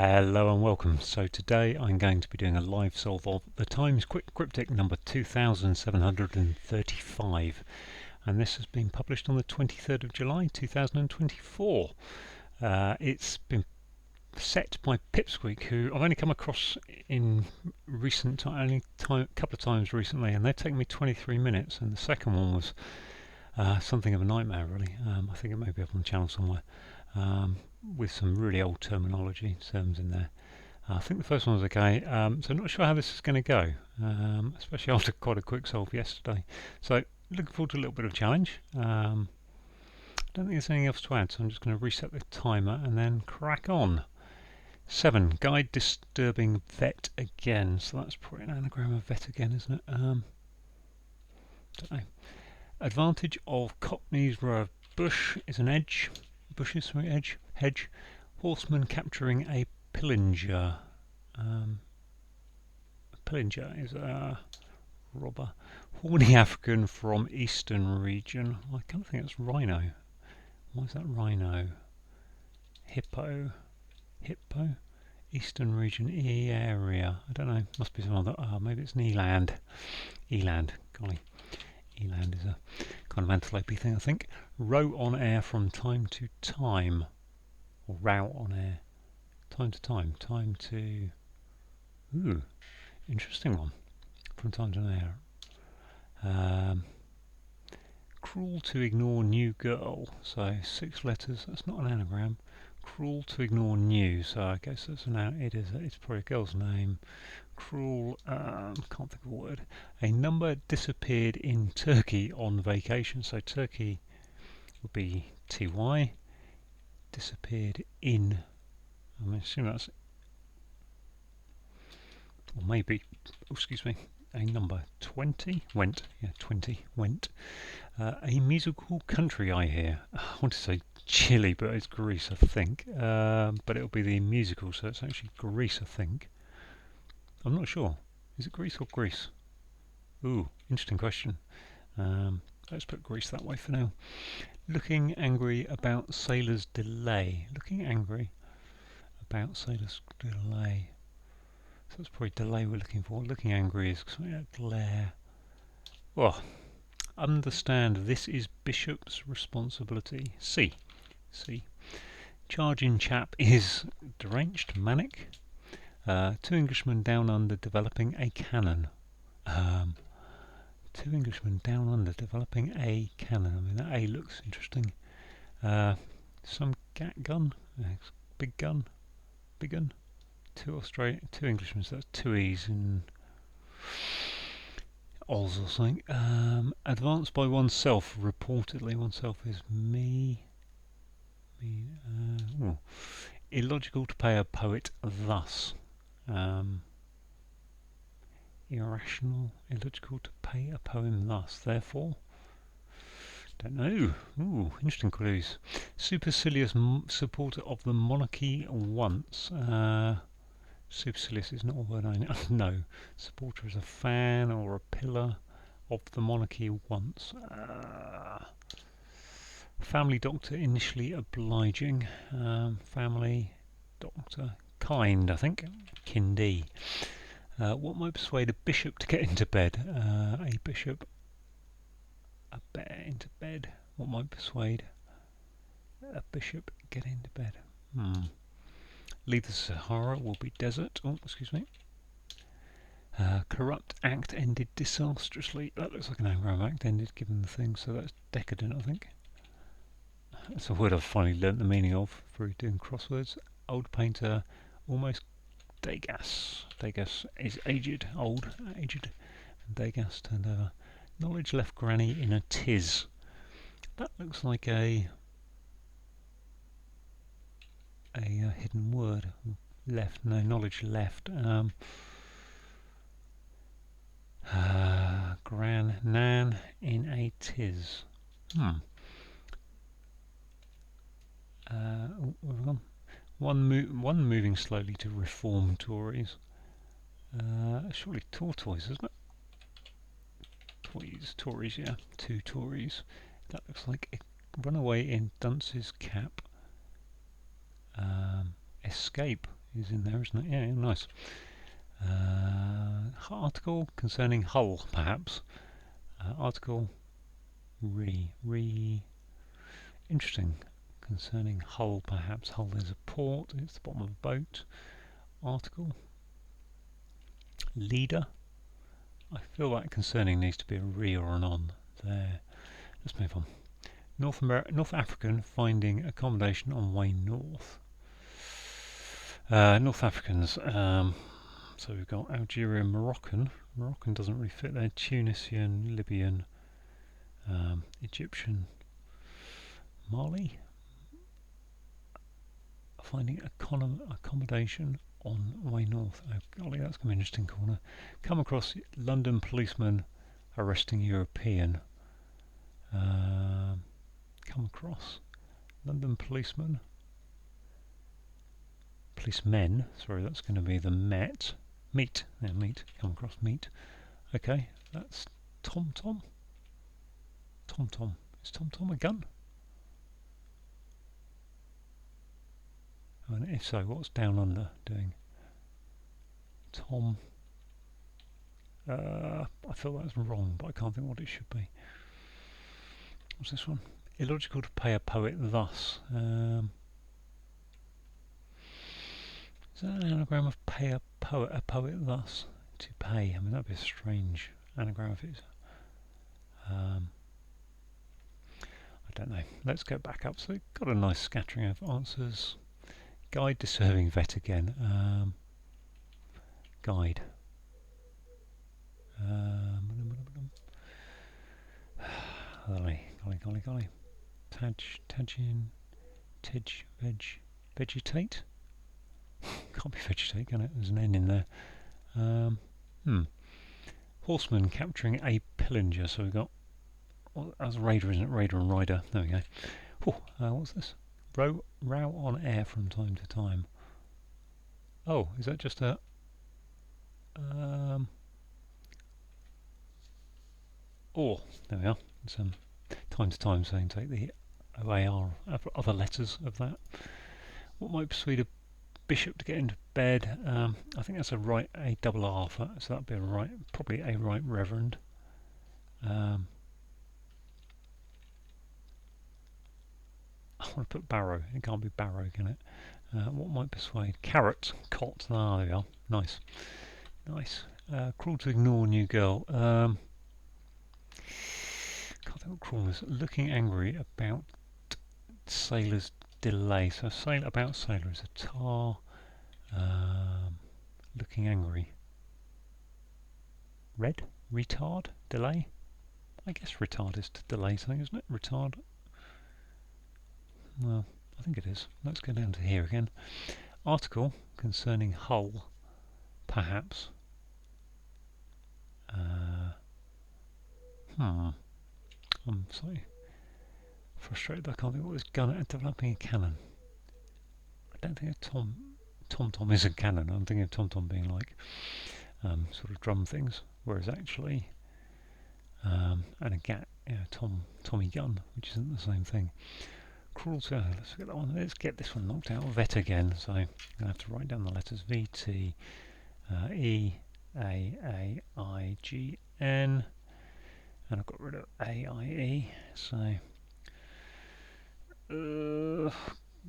Hello and welcome. So today I'm going to be doing a live solve of the Times Quick Cryptic number 2735, and this has been published on the 23rd of July 2024. It's been set by Pipsqueak, who I've only come across in recent time, a couple of times recently, and they've taken me 23 minutes, and the second one was something of a nightmare really. I think it may be up on the channel somewhere. With some really old terms in there. I think the first one was okay, so I'm not sure how this is going to go, especially after quite a quick solve yesterday. So looking forward to a little bit of challenge. I don't think there's anything else to add, so I'm just going to reset the timer and then crack on. 7. Guide disturbing vet again. So that's probably an anagram of vet again, isn't it? Don't know. Advantage of Cockney's row of bush is an edge. Bushes, sorry, hedge. Horseman capturing a pillager. A pillager is a robber. Horny African from eastern region. I kind of think it's rhino. Why is that rhino? Hippo. Eastern region, area. I don't know. Must be some other. Maybe it's an eland. Golly. Eland is a kind of antelope thing, I think. Row on air from time to time. Or row on air. Time to time. Time to... Ooh, interesting one. From time to air. Cruel to ignore new girl. So 6 letters. That's not an anagram. Cruel to ignore new. So I guess that's it's probably a girl's name. Cruel, can't think of a word. A number disappeared in Turkey on vacation. So Turkey would be TY. Disappeared in. I'm assuming that's. Or maybe. Oh, excuse me. A number 20 went. Yeah, 20 went. A musical country, I hear. I want to say Chile, but it's Greece, I think. But it'll be the musical, so it's actually Greece, I think. I'm not sure. Is it Greece or Greece? Ooh, interesting question. Let's put Greece that way for now. Looking angry about sailor's delay. Looking angry about sailor's delay. So that's probably delay we're looking for. Looking angry is glare. Well, understand this is Bishop's responsibility. C. Charging chap is deranged, manic. 2 Englishmen down under developing a cannon. 2 Englishmen down under developing a cannon. I mean, that A looks interesting. Some gun, big gun. 2 Englishmen, so that's 2 E's in Oz or something. Advanced by oneself, reportedly. Oneself is me. Illogical to pay a poet thus. Irrational, illogical to pay a poem thus. Therefore, don't know. Ooh, interesting clues. Supercilious supporter of the monarchy once. Supercilious is not a word I know. No. Supporter is a fan or a pillar of the monarchy once. Family doctor initially obliging. Family doctor kind, I think. Kindy. What might persuade a bishop to get into bed? A bishop into bed. What might persuade a bishop get into bed? Leave the Sahara will be desert. Oh, excuse me. Corrupt act ended disastrously. That looks like an anagram. Act ended given the thing, so that's decadent, I think. That's a word I've finally learnt the meaning of through doing crosswords. Old painter, almost Degas. Degas is aged, and Degas turned over. Knowledge left granny in a tiz. That looks like a hidden word. Left, no, knowledge left. Nan in a tiz. One moving slowly to reform Tories. Surely tortoise, isn't it? Tories, yeah. 2 Tories. That looks like a runaway in dunce's cap. Escape is in there, isn't it? Yeah, nice. Article concerning Hull, perhaps. Article interesting. Concerning Hull, perhaps. Hull is a port, it's the bottom of a boat. Article. Leader. I feel like concerning needs to be a re or an on there. Let's move on. North African finding accommodation on way north. North Africans. So we've got Algerian, Moroccan. Moroccan doesn't really fit there. Tunisian, Libyan, Egyptian, Mali. Finding accommodation on way north. Oh golly, that's going to be an interesting corner. Come across London policeman arresting European. Come across London policeman. Policemen. Sorry, that's going to be the Met. Meet. Yeah, meet. Come across meet. Okay, that's Tom Tom. Tom Tom. Is Tom Tom a gun? And if so, what's Down Under doing? Tom. I feel that's wrong, but I can't think what it should be. What's this one? Illogical to pay a poet thus. Is that an anagram of pay a poet thus? To pay. I mean, that'd be a strange anagram if it's. I don't know. Let's go back up. So, got a nice scattering of answers. Guide to serving vet again. Guide. Golly. Vegetate? Can't be vegetate, can it? There's an N in there. Horseman capturing a pillager. So we've got, well, that's Raider, isn't it? Raider and Rider. There we go. What's this? Row on air from time to time. Oh, is that just a... or, there we are. It's time to time saying take the OAR, other letters of that. What might persuade a bishop to get into bed? I think that's a double R, so that'd be probably a right reverend. I want to put barrow. It can't be barrow, can it? What might persuade? Carrot, cot. Ah, there we are. Nice. Cruel to ignore new girl. Can't think what cruel is. Looking angry about sailor's delay. So about sailor is a tar. Looking angry. Red? Retard? Delay? I guess retard is to delay something, isn't it? Retard. Well, I think it is. Let's go down to here again. Article concerning Hull, perhaps. I'm sorry. Frustrated I can't think what this gun developing a cannon. I don't think a Tom is a cannon. I'm thinking of Tom being like sort of drum things, whereas actually and a Tommy gun, which isn't the same thing. Cruelty. Let's get that one. Let's get this one knocked out. Vet again. So I'm gonna have to write down the letters V T E A I G N, and I've got rid of A I E. So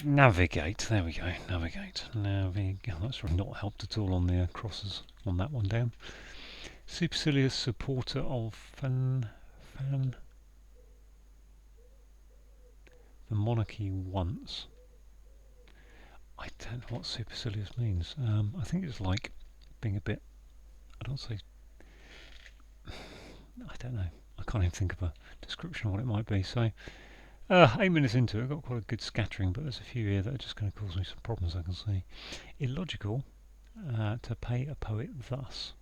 navigate. There we go. Navigate. That's really not helped at all on the crosses on that one down. Supercilious supporter of fan. The monarchy once. I don't know what supercilious means. I think it's like being a bit. I don't know. I can't even think of a description of what it might be. So, 8 minutes into it, I've got quite a good scattering, but there's a few here that are just going to cause me some problems. I can see. Illogical to pay a poet thus.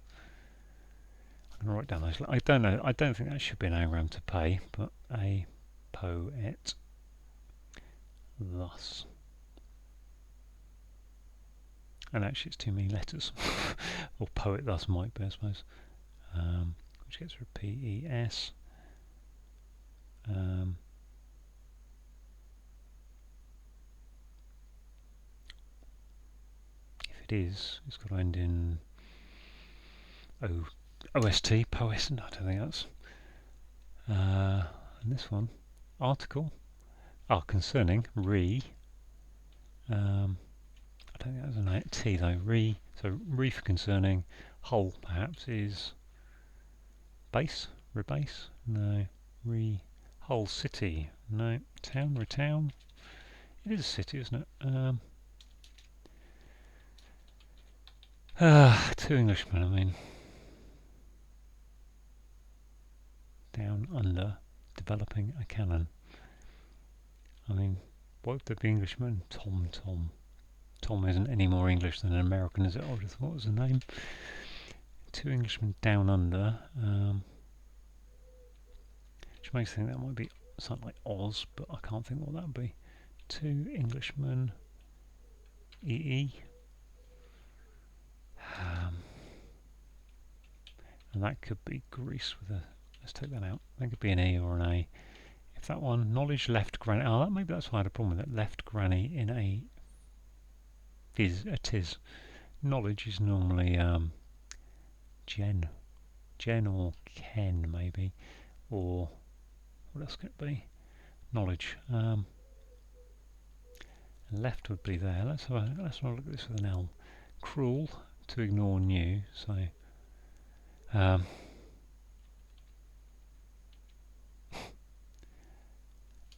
I'm going to write down those. I don't know. I don't think that should be an anagram to pay, but a poet thus. And actually, it's too many letters. Or poet thus might be, I suppose. Which gets rid of P-E-S. it is. It's got to end in OST, POS, and I don't think that's. And this one, article, concerning, re. I don't think that's an T though, re. So re for concerning, whole perhaps is base, rebase, no, re, whole city, no, town, retown. It is a city, isn't it? Two Englishmen, I mean. Down under, developing a cannon. I mean, why would there be Englishmen? Tom. Tom isn't any more English than an American, is it? I would have thought it was a name. Two Englishmen down under. Which makes me think that might be something like Oz, but I can't think what that would be. Two Englishmen. EE. And that could be Greece with a. Let's take that out. That could be an E or an A. If that one, knowledge left granny. Oh, maybe that's why I had a problem with it. Left granny in a tis. Knowledge is normally Jen or Ken maybe, or what else could it be? Knowledge. Left would be there. Let's have a look at this with an L. Cruel, to ignore new. So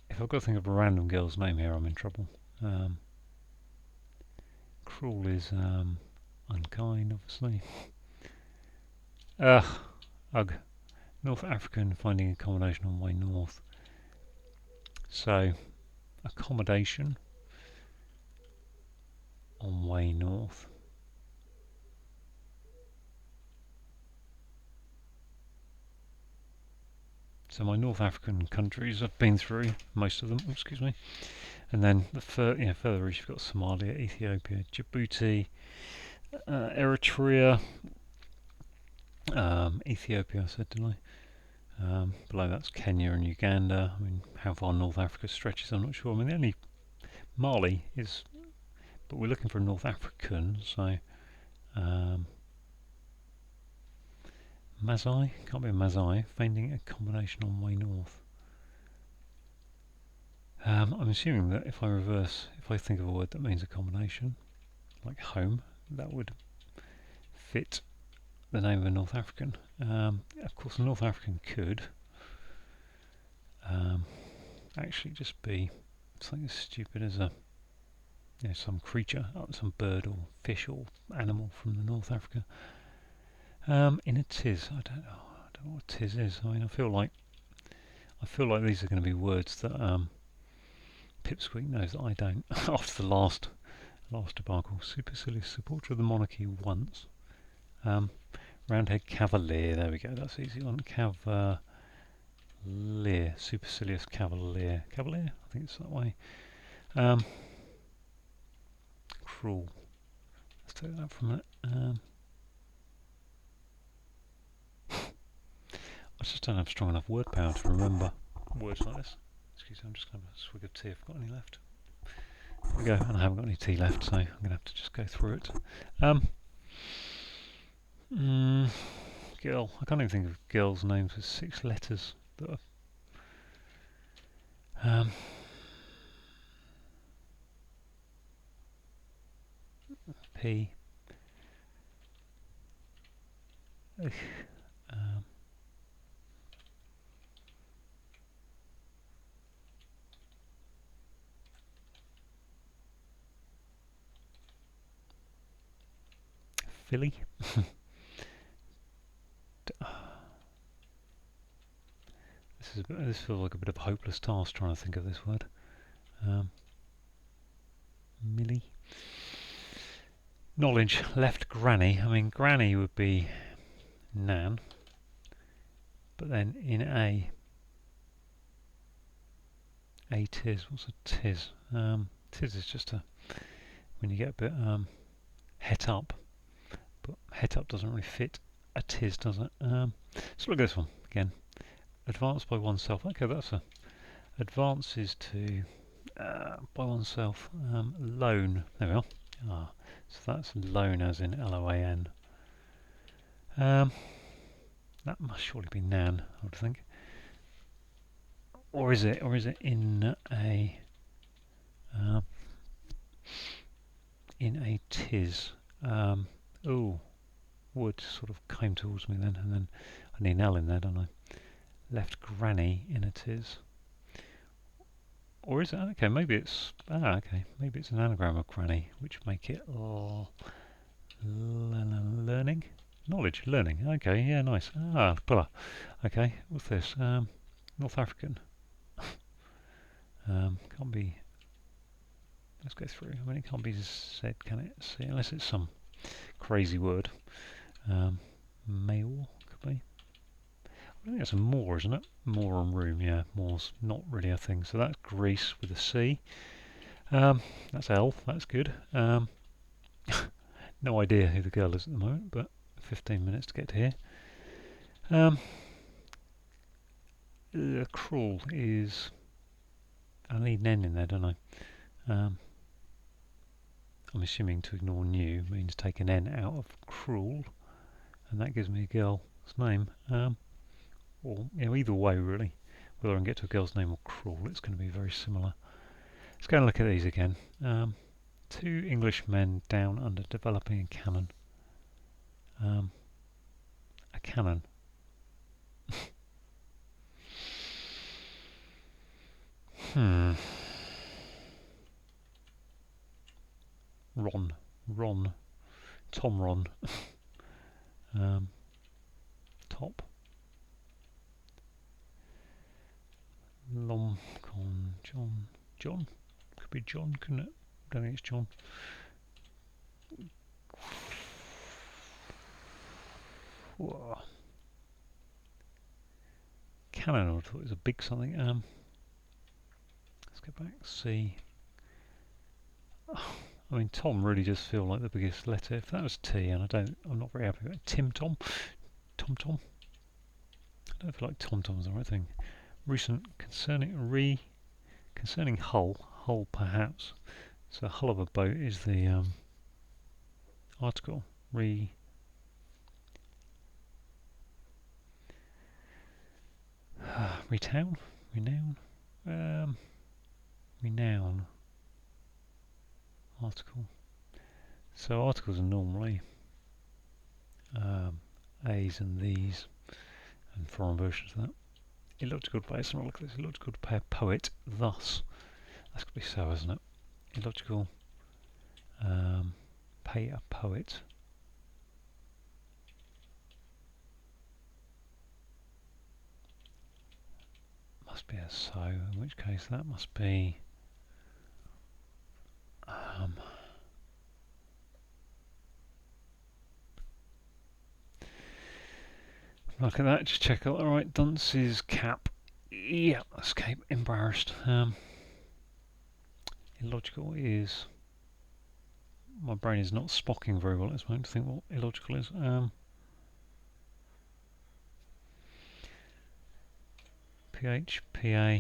if I've got to think of a random girl's name here, I'm in trouble. Cruel is unkind, obviously. Ugh. North African finding accommodation on way north. So, accommodation on way north. So my North African countries I've been through, most of them, excuse me. And then the further east you've got Somalia, Ethiopia, Djibouti, Eritrea, Ethiopia I said, didn't I? Below that's Kenya and Uganda. I mean, how far North Africa stretches I'm not sure. I mean, the only Mali is, but we're looking for a North African, so Mazai, can't be a Mazai, finding a combination on way north. I'm assuming that if I think of a word that means a combination, like home, that would fit the name of a North African. Of course, a North African could actually just be something as stupid as some creature, some bird or fish or animal from the North Africa. In a tis, I don't know what tis is. I mean, I feel like these are going to be words that Pipsqueak knows that I don't. After the last debacle, supercilious supporter of the monarchy once. Roundhead cavalier. There we go. That's the easy one. Cavalier, supercilious cavalier. Cavalier. I think it's that way. Cruel. Let's take that from it. I just don't have strong enough word power to remember words like this. Excuse me, I'm just going to have a swig of tea if I've got any left. There we go, and I haven't got any tea left, so I'm going to have to just go through it. Girl. I can't even think of girls' names with 6 letters that are. P. Philly. This feels like a bit of a hopeless task trying to think of this word. Millie. Knowledge left granny. I mean, granny would be nan, but then in a tis. What's a tis? Tis is just when you get a bit het up, but het up doesn't really fit a tis, does it? So look at this one again. Advance by oneself. Okay, that's advances to by oneself. Loan. There we are. So that's loan as in Loan. That must surely be nan, I would think. Or is it? Or is it in a tis? Oh, wood sort of came towards me then, and then I need an L in there, don't I? Left granny in a tis. Or is it? Okay, maybe it's okay. Maybe it's an anagram of granny, which make it learning, knowledge, learning. Okay, yeah, nice. Blah. Okay, what's this? North African. Can't be. Let's go through. I mean, it can't be said, can it? See, unless it's some crazy word. Male could be. I think that's a moor, isn't it? Moor and room, yeah. Moor's not really a thing. So that's Greece with a C. That's L. That's good. No idea who the girl is at the moment, but 15 minutes to get to here. Cruel is. I need an N in there, don't I? I'm assuming to ignore new means take an N out of cruel, and that gives me a girl's name. Or either way, really. Whether I can get to a girl's name or cruel, it's going to be very similar. Let's go and look at these again. 2 English men down under developing a cannon. A cannon. Ron. Tom Ron. Top. Lomcon. John? Could be John, couldn't it? Don't think it's John. Whoa. Cannon, I thought it was a big something. Let's go back. C. I mean, Tom really does feel like the biggest letter. If that was T, and I'm not very happy with it. Tom. I don't feel like Tom's the right thing. Recent concerning hull perhaps. So hull of a boat is the article. Renown. Renown. Article. So articles are normally A's and these, and foreign versions of that. Illogical to pay. Let's not look at this. Illogical to pay a poet thus. That's got to be so, isn't it? Illogical. Pay a poet. Must be a so, in which case that must be look at that, just check out the right dunce's cap. Yeah, escape, embarrassed. Illogical is, my brain is not spocking very well at this moment to think what illogical is. PH, PA,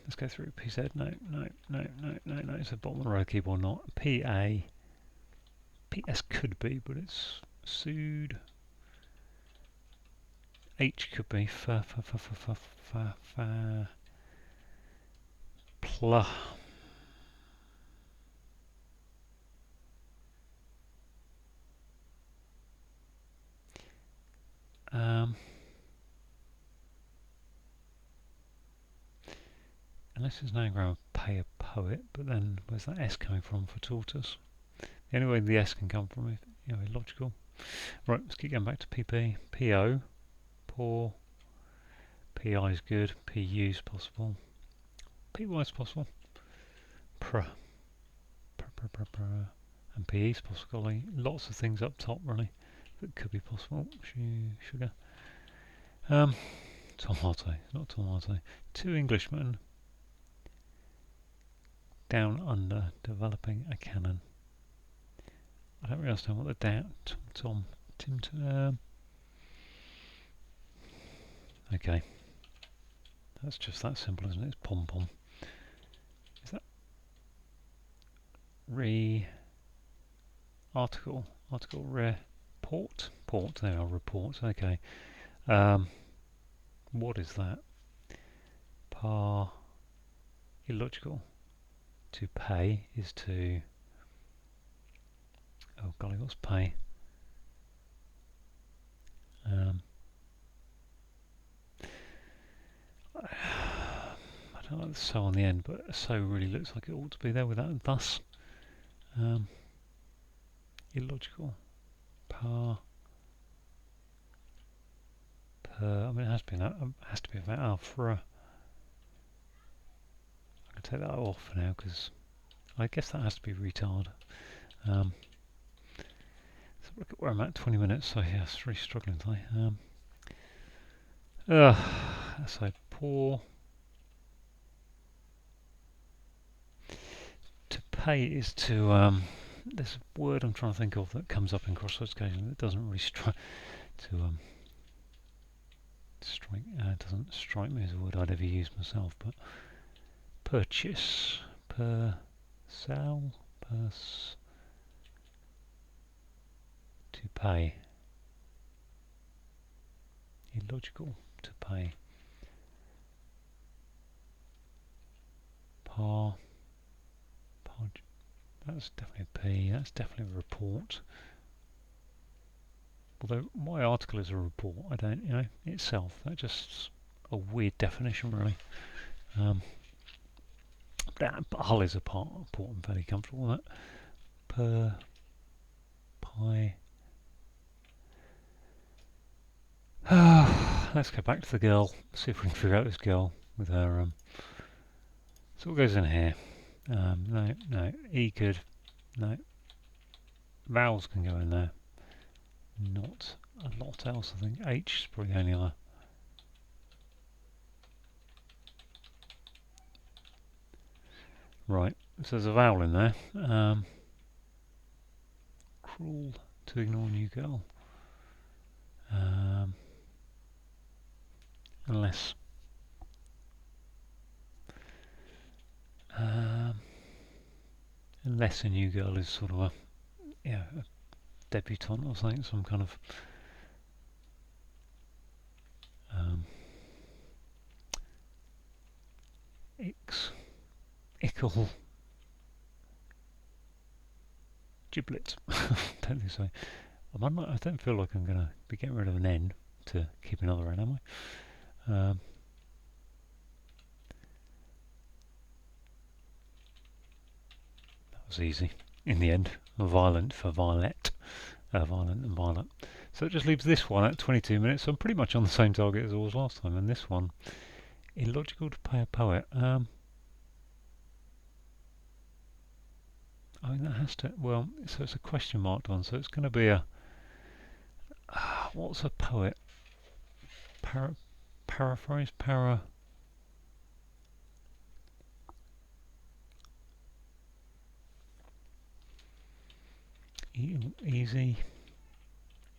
let's go through PZ, no, it's a bottom of the row keyboard, not PA, PS could be, but it's sued. H could be pla. Unless it's an anagram of pay a poet, but then where's that S coming from for tortoise? The only way the S can come from is, illogical. Right, let's keep going back to PP. PO, poor. PI is good. PU is possible. PY is possible. And PE is possible. Lots of things up top, really, that could be possible. Sugar. Tomato, not tomato. 2 Englishmen down under developing a cannon. I don't really understand what the okay. That's just that simple, isn't it? It's pom-pom. Is that article, report, port, there are reports, okay. What is that? Illogical. To pay is to, oh golly, what's pay? I don't like the so on the end, but so really looks like it ought to be there without thus. Illogical. Per. I mean, it has to be about for. I can take that off for now because I guess that has to be retard. So look at where I'm at. 20 minutes. So yeah, it's really struggling today. So poor. To pay is to. There's a word I'm trying to think of that comes up in crosswords occasionally that doesn't really strike doesn't strike me as a word I'd ever use myself, but purchase, sell, to pay, illogical, to pay, that's definitely a P, that's definitely a report. Although my article is a report, I don't, itself, that's just a weird definition really. But hull is a port, I'm fairly comfortable with that. Pie. Let's go back to the girl, see if we can figure out this girl with her, so what goes in here? No, E could, no. Vowels can go in there. Not a lot else, I think. H is probably the only other. Right, so there's a vowel in there. Cruel to ignore new girl. Unless. Unless a new girl is sort of a debutante or something, some kind of ickle, giblet. Don't think so. I don't feel like I'm going to be getting rid of an N to keep another N, am I? That was easy in the end. Violent for violet. Violent and violet. So it just leaves this one at 22 minutes. So I'm pretty much on the same target as I was last time. And this one, illogical to pay a poet. I mean, that has to, well, so it's a question marked one, so it's going to be a, what's a poet? Paraphrase?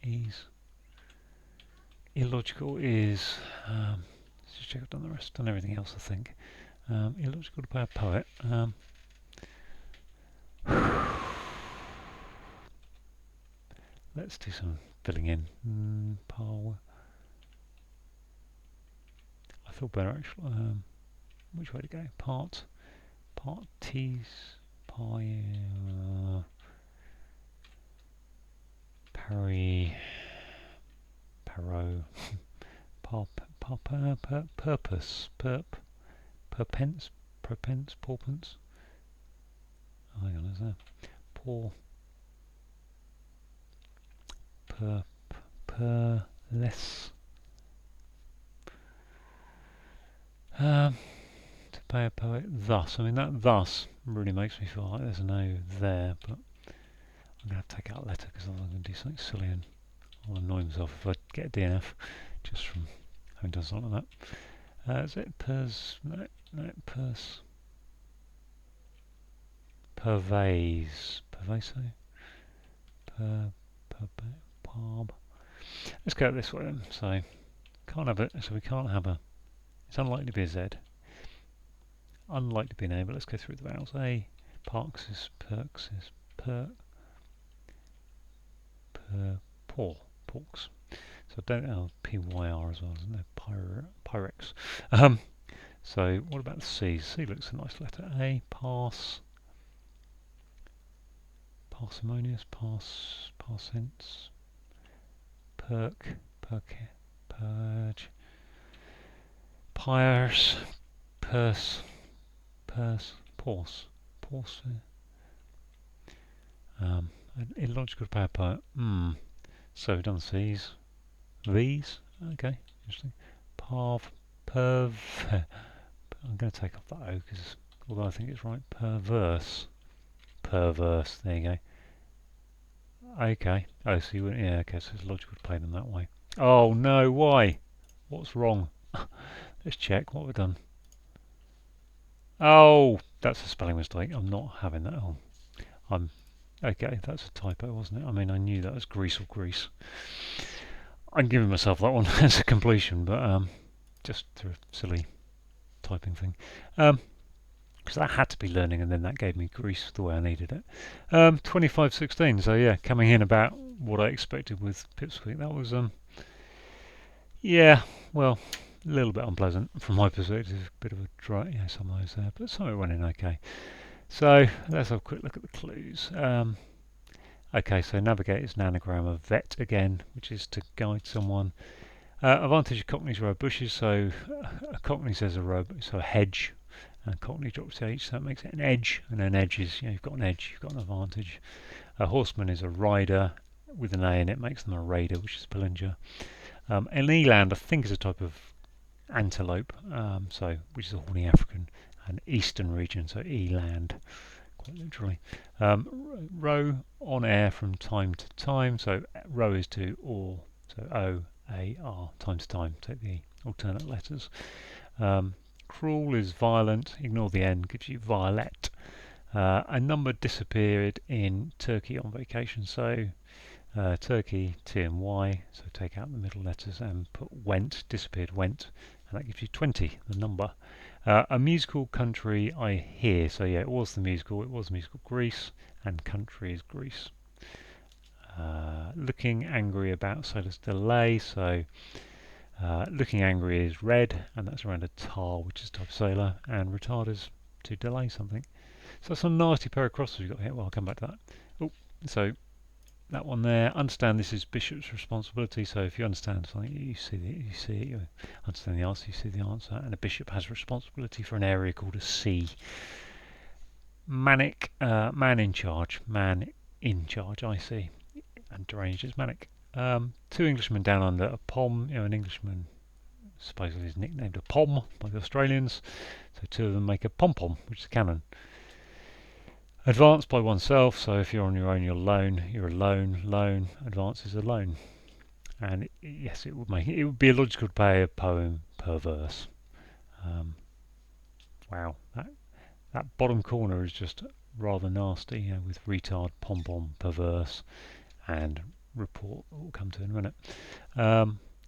Ease. Illogical is, let's just check I've done the rest, done everything else I think. Illogical to pay a poet. Let's do some filling in. I feel better actually. Which way to go? Parties, parry, paro, purpose, perpence, porpence. Oh, hang on, is there? Poor, less. To pay a poet thus. I mean, that thus really makes me feel like there's a no there, but I'm going to have to take out a letter because I'm going to do something silly and I'll annoy myself if I get a DNF just from having done something like that. Is it pers? No, purse. Pervase. Parb. Let's go this way then. So can't have it. So we can't have a. It's unlikely to be a Z. Unlikely to be an A. But let's go through the vowels. A. Perks is Poor, porks. So I don't know, PYR as well, isn't there? Pyrex. So what about the C? C looks a nice letter. A, pass, parsimonious, parsents, perk, purge, pyres, purse, pause. Illogical power. So we've done C's, V's. Okay, interesting. Perv. I'm going to take off that O because although I think it's right, perverse. There you go. Okay. Oh, so you wouldn't, yeah, okay, so it's logical to play them that way. Oh no, why? What's wrong? Let's check what we've done. Oh, that's a spelling mistake. I'm not having that. Oh, okay, that's a typo, wasn't it? I mean, I knew that was grease or grease. I'm giving myself that one as a completion, but just through a silly typing thing. Because that had to be learning, and then that gave me grease the way I needed it. 2516, so yeah, coming in about what I expected with Pipsqueak. That was, yeah, well, a little bit unpleasant from my perspective. A bit of a dry, yeah, some of those there, but some of it went in okay. So let's have a quick look at the clues. Okay, so navigate is an anagram of vet again, which is to guide someone. Advantage of Cockneys row bushes, so a Cockney says a row, so a hedge, and Cockney drops the H, so that makes it an edge, and an edge is, you've got an edge, you've got an advantage. A horseman is a rider, with an A in it makes them a raider, which is Pillinger. An eland, I think, is a type of antelope, which is a horny African, and eastern region, so eland, quite literally. Row, on air from time to time, so row is to or, so O, A, R, time to time, take the alternate letters. Cruel is violent, ignore the N, gives you violet. A number disappeared in Turkey on vacation, so Turkey, T and Y, so take out the middle letters and put went, disappeared, went, and that gives you 20, the number. A musical country I hear, so yeah, it was musical Greece, and country is Greece. Looking angry about sailor's delay, so looking angry is red, and that's around a tar, which is type of sailor, and retard is to delay something. So that's a nasty pair of crosswords you've got here. Well, I'll come back to that. Oh, so that one there. Understand this is bishop's responsibility. So if you understand something, you see it. You understand the answer, you see the answer, and a bishop has responsibility for an area called a C. Manic, man in charge. I see. And deranged is manic. Two Englishmen down under a pom. An Englishman supposedly is nicknamed a pom by the Australians. So two of them make a pom-pom, which is a cannon. Advance by oneself, so if you're on your own, you're alone. You're alone. Lone. Advance is alone. And yes, it would be illogical to play a poem per verse. Wow, that bottom corner is just rather nasty, with retard, pom-pom, perverse, and report. We'll come to in a minute.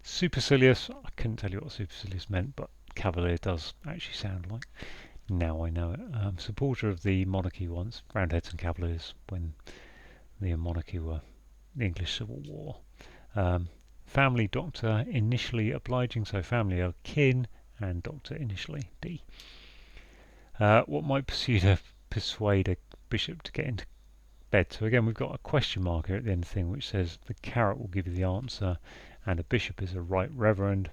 Supercilious. I couldn't tell you what supercilious meant, but cavalier does actually sound like. Now I know it. Supporter of the monarchy once, Roundheads and Cavaliers, when the monarchy were the English Civil War. Family doctor, initially obliging, so family are kin, and doctor initially D. What might persuade a bishop to get into bed? So again, we've got a question mark here at the end of the thing, which says the carrot will give you the answer, and a bishop is a right reverend.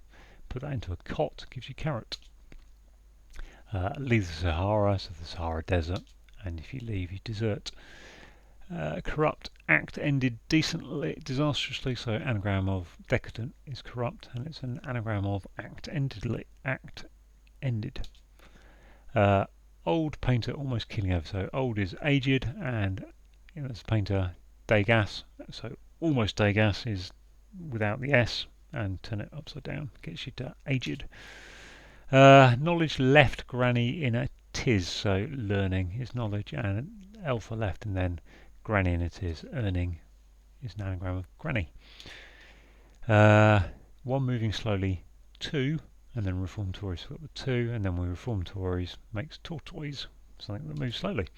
Put that into a cot, gives you carrot. Leave the Sahara, so the Sahara Desert, and if you leave, you desert. Corrupt, act ended disastrously, so anagram of decadent is corrupt, and it's an anagram of act ended. Old painter almost killing over, so old is aged, and as painter Degas, so almost Degas is without the S, and turn it upside down, gets you to aged. Knowledge left granny in a tis, so learning is knowledge, and alpha left, and then granny in it is earning is an anagram of granny. One moving slowly, two, and then reformatories got the two, and then we reformatories makes tortoise, something that moves slowly.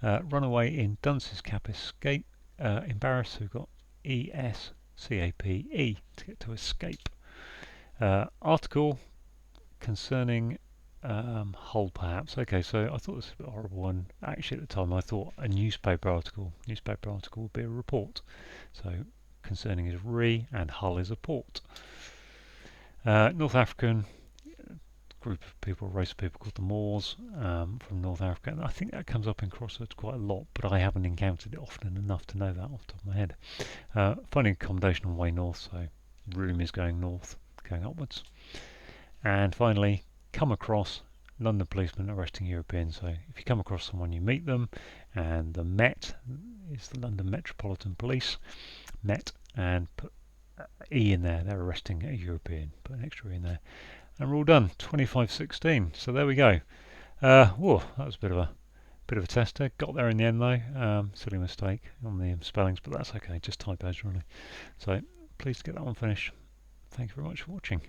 Runaway in dunce's cap escape. Embarrassed, so we've got ES, C-A-P-E, to get to escape. Article concerning Hull, perhaps. Okay, so I thought this was a bit horrible one. Actually, at the time, I thought a newspaper article would be a report. So concerning is re, and Hull is a port. North African group of people, race of people called the Moors from North Africa. And I think that comes up in crosswords quite a lot, but I haven't encountered it often enough to know that off the top of my head. Finding accommodation on the way north, so room is going north, going upwards. And finally, come across London policemen arresting Europeans. So if you come across someone, you meet them, and the Met is the London Metropolitan Police, Met, and put E in there. They're arresting a European. Put an extra E in there. And we're all done. 2516. So there we go. Whoa, that was a bit of a tester. Got there in the end though. Silly mistake on the spellings, but that's okay. Just typos really. So pleased to get that one finished. Thank you very much for watching.